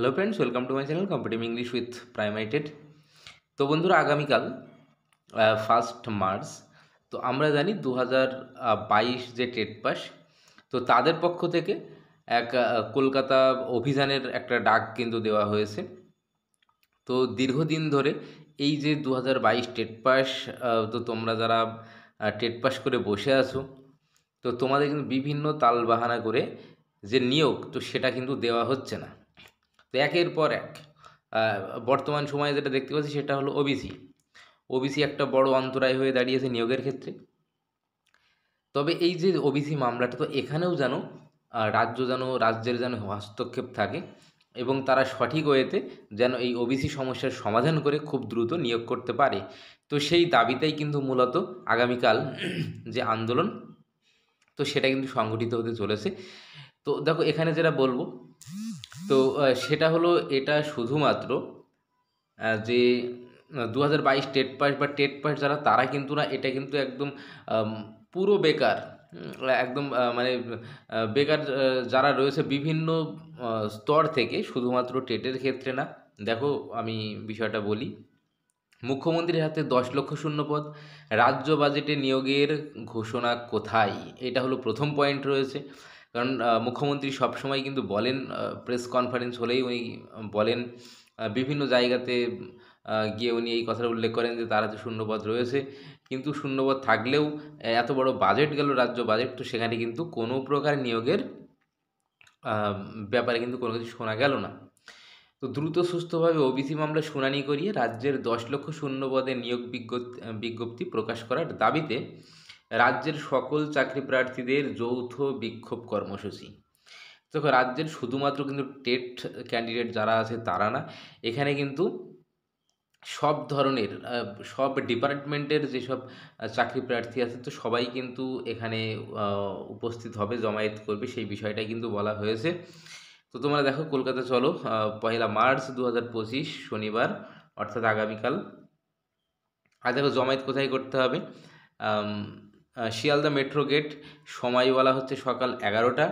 Hello friends, welcome to my channel competitive English with প্রাইমাইটেড। তো বন্ধুরা, আগামীকাল 1 মার্চ। তো আমরা জানি 2022 যে টেট পাস, তো তাদের পক্ষ থেকে এক কলকাতা অভিযানের একটা ডাক কিন্তু দেওয়া হয়েছে। তো দীর্ঘদিন ধরে এই যে 2022 টেট পাস, তো তোমরা যারা টেট পাস করে বসে আছো, তো তোমাদের কিন্তু বিভিন্ন তালবাহানা করে যে নিয়োগ, তো সেটা কিন্তু দেওয়া হচ্ছে না। তো একের পর এক আহ, বর্তমান সময়ে যেটা দেখতে পাচ্ছি সেটা হলো ওবিসি একটা বড় অন্তরায় হয়ে দাঁড়িয়েছে নিয়োগের ক্ষেত্রে। তবে এই যে ওবিসি মামলাটা, তো এখানেও যেন রাজ্যের যেন হস্তক্ষেপ থাকে এবং তারা সঠিক ওয়েতে যেন এই ওবিসি সমস্যার সমাধান করে খুব দ্রুত নিয়োগ করতে পারে। তো সেই দাবিতেই কিন্তু মূলত আগামীকাল যে আন্দোলন, তো সেটা কিন্তু সংগঠিত হতে চলেছে। তো দেখো, এখানে যেটা বলবো, তো সেটা হলো, এটা শুধুমাত্র যে 2022 টেট পাস বা টেট পাস যারা, তারা কিন্তু না, এটা কিন্তু একদম আম, পুরো বেকার, একদম মানে বেকার যারা রয়েছে বিভিন্ন স্তর থেকে, শুধুমাত্র টেটের ক্ষেত্রে না। দেখো, আমি বিষয়টা বলি। মুখ্যমন্ত্রীর হাতে 10 লক্ষ শূন্যপদ, রাজ্য বাজেটে নিয়োগের ঘোষণা কোথায়? এটা হলো প্রথম পয়েন্ট রয়েছে। কারণ মুখ্যমন্ত্রী সবসময় কিন্তু বলেন, প্রেস কনফারেন্স হলেই উনি বলেন, বিভিন্ন জায়গাতে গিয়ে উনি এই কথাটা উল্লেখ করেন যে তার হাতে শূন্যপদ রয়েছে। কিন্তু শূন্যপদ থাকলেও এত বড় বাজেট গেল, রাজ্য বাজেট, তো সেখানে কিন্তু কোনো প্রকার নিয়োগের আহ, ব্যাপারে কিন্তু কোনো কিছু শোনা গেল না। তো দ্রুত সুস্থভাবে ওবিসি মামলা শুনানি করিয়ে রাজ্যের 10 লক্ষ শূন্যপদে নিয়োগ বিজ্ঞপ্তি প্রকাশ করার দাবিতে রাজ্যের সকল চাকরি প্রার্থীদের যৌথ বিক্ষোভ কর্মসূচি। দেখো, রাজ্যের শুধুমাত্র কিন্তু টেট ক্যান্ডিডেট যারা আছে তারা না, এখানে কিন্তু সব ধরনের সব ডিপার্টমেন্টের যেসব চাকরি প্রার্থী আছে, তো সবাই কিন্তু এখানে উপস্থিত হবে, জমায়েত করবে, সেই বিষয়টাই কিন্তু বলা হয়েছে। তো তোমরা দেখো, কলকাতা চলো, 1 মার্চ 2025 শনিবার, অর্থাৎ আগামীকাল। আর দেখো, জমায়েত কোথায় করতে হবে? আম, শিয়ালদা মেট্রো গেট, সময় বলা হচ্ছে সকাল 11টা।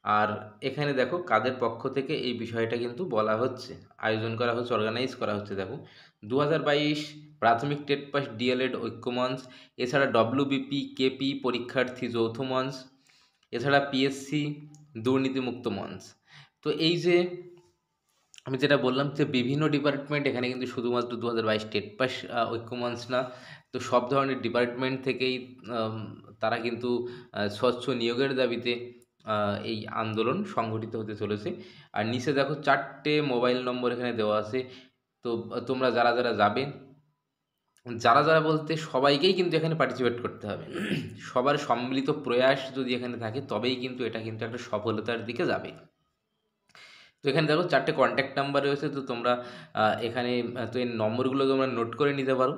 আর এখানে দেখো কাদের পক্ষ থেকে এই বিষয়টা কিন্তু বলা হচ্ছে, আয়োজন করা হচ্ছে, অর্গানাইজ করা হচ্ছে। দেখো, 2022 প্রাথমিক টেট পাস ডিএলএড ঐক্য মঞ্চ, এছাড়া ডব্লিউবিপি কেপি পরীক্ষার্থী যৌথ মঞ্চ, এছাড়া পিএসসি দুর্নীতিমুক্ত মঞ্চ। তো এই যে আমি যেটা বললাম, যে বিভিন্ন ডিপার্টমেন্ট, এখানে কিন্তু শুধুমাত্র 2022 টেট পাস ঐক্য মঞ্চ না, তো সব ধরনের ডিপার্টমেন্ট থেকেই আম, তারা কিন্তু স্বচ্ছ নিয়োগের দাবিতে এই আন্দোলন সংগঠিত হতে চলেছে। আর নিচে দেখো 4টে মোবাইল নম্বর এখানে দেওয়া আছে। তো তোমরা যারা যারা যাবে, যারা যারা বলতে সবাইকেই কিন্তু এখানে পার্টিসিপেট করতে হবে। সবার সম্মিলিত প্রয়াস যদি এখানে থাকে, তবেই কিন্তু এটা কিন্তু একটা সফলতার দিকে যাবে। তো এখানে দেখো 4টে কন্ট্যাক্ট নাম্বার রয়েছে। তো তোমরা এখানে তো এই নম্বরগুলো তোমরা নোট করে নিতে পারো।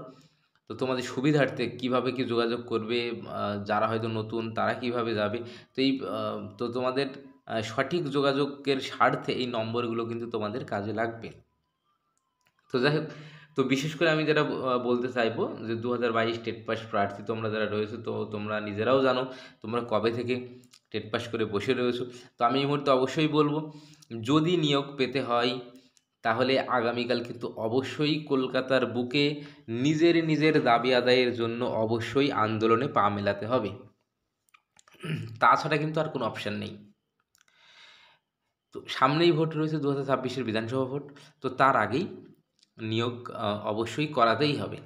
তো তোমাদের সুবিধার্থে কিভাবে কি যোগাযোগ করবে, যারা হয়তো নতুন তারা কিভাবে যাবে, তো এই তো তোমাদের সঠিক যোগাযোগের স্বার্থে এই নম্বরগুলো কিন্তু তোমাদের কাজে লাগবে। তো যাই হোক, তো বিশেষ করে আমি যেটা বলতে চাইবো, যে 2022 টেট পাস প্রার্থী তোমরা যারা রয়েছে, তো তোমরা নিজেরাও জানো তোমরা কবে থেকে টেট পাস করে বসে রয়েছো। তো আমি এই মুহূর্তে অবশ্যই বলবো, যদি নিয়োগ পেতে হয়, তাহলে আগামীকাল কিন্তু অবশ্যই কলকাতার বুকে নিজের দাবি আদায়ের জন্য অবশ্যই আন্দোলনে পা মেলাতে হবে। তাছাড়া কিন্তু আর কোনো অপশান নেই। তো সামনেই ভোট রয়েছে, 2026-এর বিধানসভা ভোট। তো তার আগেই নিয়োগ অবশ্যই করাতেই হবে।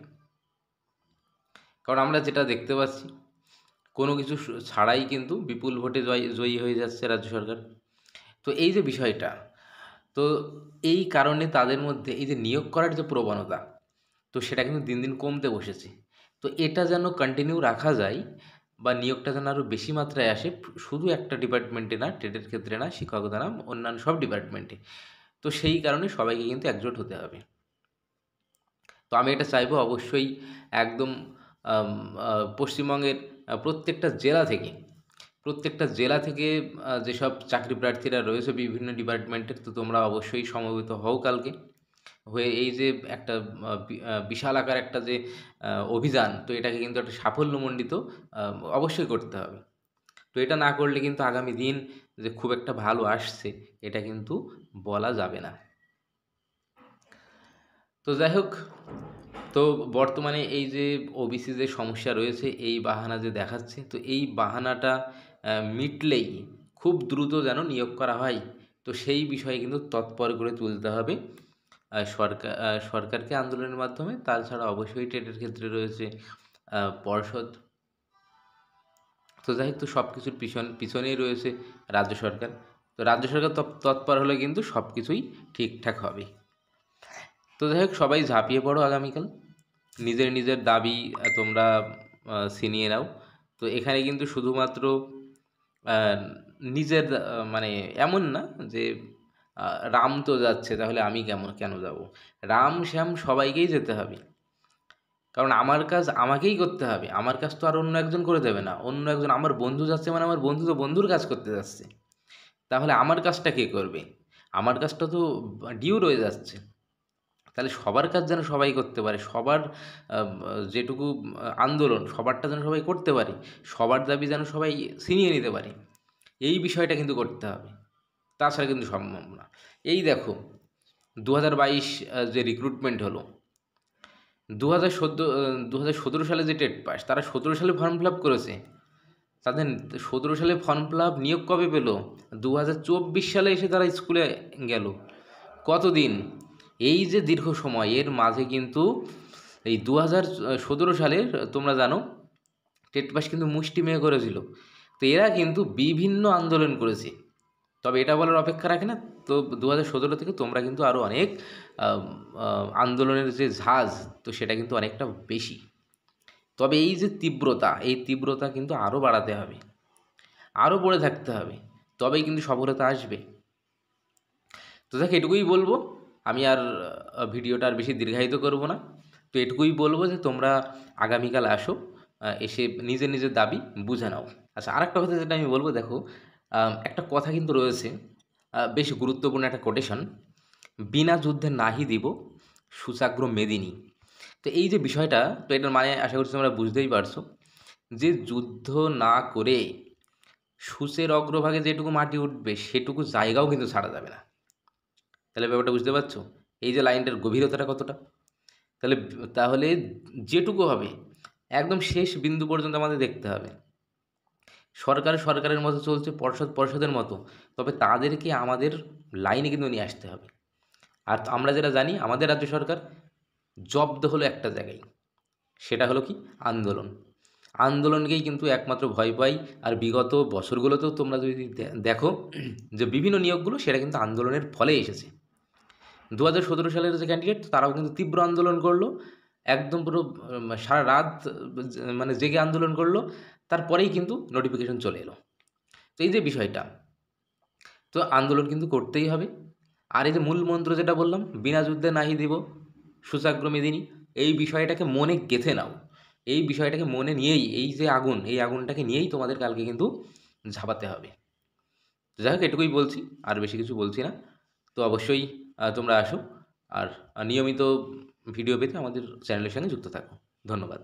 কারণ আমরা যেটা দেখতে পাচ্ছি, কোনো কিছু ছাড়াই কিন্তু বিপুল ভোটে জয়ী হয়ে যাচ্ছে রাজ্য সরকার। তো এই যে বিষয়টা, তো এই কারণে তাদের মধ্যে এই যে নিয়োগ করার যে প্রবণতা, তো সেটা কিন্তু দিন দিন কমতে বসেছে। তো এটা যেন কন্টিনিউ রাখা যায়, বা নিয়োগটা যেন আরও বেশি মাত্রায় আসে, শুধু একটা ডিপার্টমেন্টে না, টেটের ক্ষেত্রে না, শিক্ষকতা না, অন্যান্য সব ডিপার্টমেন্টে। তো সেই কারণে সবাইকে কিন্তু একজোট হতে হবে। তো আমি এটা চাইবো অবশ্যই, একদম আম, পশ্চিমবঙ্গের প্রত্যেকটা জেলা থেকে যেসব চাকরি প্রার্থীরা রয়েছে বিভিন্ন ডিপার্টমেন্টের, তো তোমরা অবশ্যই সমবেত হও কালকে, হয়ে এই যে একটা বিশাল আকার একটা যে অভিযান, তো এটাকে কিন্তু একটা সাফল্যমণ্ডিত অবশ্যই করতে হবে। তো এটা না করলে কিন্তু আগামী দিন যে খুব একটা ভালো আসছে এটা কিন্তু বলা যাবে না। তো যাই হোক, তো বর্তমানে এই যে ওবিসি যে সমস্যা রয়েছে, এই বাহানা যে দেখাচ্ছে, তো এই বাহানাটা মিটলেই খুব দ্রুত যেন নিয়োগ করা হয়, তো সেই বিষয়ে কিন্তু তৎপর করে তুলতে হবে সরকারকে আন্দোলনের মাধ্যমে। তাছাড়া অবশ্যই টেটের ক্ষেত্রে রয়েছে পর্ষদ। তো যাই হোক, তো সব কিছুর পিছনেই রয়েছে রাজ্য সরকার। তো রাজ্য সরকার তৎপর হলে কিন্তু সব কিছুই ঠিকঠাক হবে। তো যাই হোক, সবাই ঝাঁপিয়ে পড়ো আগামীকাল, নিজের নিজের দাবি তোমরা ছিনিয়ে নাও। তো এখানে কিন্তু শুধুমাত্র নিজের মানে এমন না যে রাম তো যাচ্ছে তাহলে আমি কেন যাব। রাম শ্যাম সবাইকেই যেতে হবে, কারণ আমার কাজ আমাকেই করতে হবে। আমার কাজ তো আর অন্য একজন করে দেবে না। অন্য একজন, আমার বন্ধু যাচ্ছে মানে আমার বন্ধু তো বন্ধুর কাজ করতে যাচ্ছে, তাহলে আমার কাজটা কে করবে? আমার কাজটা তো ডিউ রয়ে যাচ্ছে। তাহলে সবার কাজ যেন সবাই করতে পারে, সবার যেটুকু আন্দোলন সবারটা যেন সবাই করতে পারে, সবার দাবি যেন সবাই ছিনিয়ে নিতে পারে, এই বিষয়টা কিন্তু করতে হবে। তাছাড়া কিন্তু সম্ভব না। এই দেখো, 2022 যে রিক্রুটমেন্ট হলো, 2017 সালে যে টেট পাস, তারা 17 সালে ফর্ম ফিল আপ করেছে। তাদের 17 সালে ফর্ম ফিল আপ, নিয়োগ কবে পেল? 2024 সালে এসে তারা স্কুলে গেল। কতদিন? এই যে দীর্ঘ সময়, এর মাঝে কিন্তু এই 2017 সালের, তোমরা জানো টেট পাস কিন্তু মুষ্টিমেয় করেছিল। তো এরা কিন্তু বিভিন্ন আন্দোলন করেছে, তবে এটা বলার অপেক্ষা রাখে না। তো 2017 থেকে তোমরা কিন্তু আরও অনেক আন্দোলনের যে ঝাঁজ, তো সেটা কিন্তু অনেকটা বেশি। তবে এই যে তীব্রতা, এই তীব্রতা কিন্তু আরও বাড়াতে হবে, আরও পড়ে থাকতে হবে, তবেই কিন্তু সফলতা আসবে। তো দেখ, এটুকুই বলবো। আমি আর ভিডিওটা আর বেশি দীর্ঘায়িত করব না। তো এটুকুই বলবো যে তোমরা আগামীকাল আসো, এসে নিজের নিজের দাবি বুঝে নাও। আচ্ছা, আরেকটা কথা যেটা আমি বলবো, দেখো একটা কথা কিন্তু রয়েছে, বেশ গুরুত্বপূর্ণ একটা কোটেশন: বিনা যুদ্ধে নাহি দিব সুচাগ্র মেদিনী। তো এই যে বিষয়টা, তো এটার মানে আশা করছি তোমরা বুঝতেই পারছো, যে যুদ্ধ না করে সূচের অগ্রভাগে যেটুকু মাটি উঠবে সেটুকু জায়গাও কিন্তু ছাড়া যাবে না। তাহলে ব্যাপারটা বুঝতে পারছো, এই যে লাইনটার গভীরতাটা কতটা? তাহলে তাহলে যেটুকু হবে একদম শেষ বিন্দু পর্যন্ত আমাদের দেখতে হবে। সরকারের মতো চলছে, পর্ষদের মতো, তবে তাদেরকে আমাদের লাইনে কিন্তু নিয়ে আসতে হবে। আর আমরা যেটা জানি, আমাদের রাজ্য সরকার জব্দ হলো একটা জায়গায়, সেটা হলো কি? আন্দোলন। আন্দোলনকেই কিন্তু একমাত্র ভয় পাই। আর বিগত বছরগুলোতেও তোমরা যদি দেখো, যে বিভিন্ন নিয়োগগুলো সেটা কিন্তু আন্দোলনের ফলে এসেছে। 2017 সালের যে ক্যান্ডিডেট, তারাও কিন্তু তীব্র আন্দোলন করলো, একদম পুরো সারা রাত মানে জেগে আন্দোলন করলো, তারপরেই কিন্তু নোটিফিকেশন চলে এলো। তো এই যে বিষয়টা, তো আন্দোলন কিন্তু করতেই হবে। আর এই যে মূল মন্ত্র যেটা বললাম, বিনা যুদ্ধে নাহি দিব সুচাগ্র মেদিনী, এই বিষয়টাকে মনে গেঁথে নাও। এই বিষয়টাকে মনে নিয়েই, এই যে আগুন, এই আগুনটাকে নিয়েই তোমাদের কালকে কিন্তু ঝাঁপাতে হবে। যাই হোক, এটুকুই বলছি, আর বেশি কিছু বলছি না। তো অবশ্যই তোমরা আসো, আর নিয়মিত ভিডিও পেতে আমাদের চ্যানেলের সঙ্গে যুক্ত থাকো। ধন্যবাদ।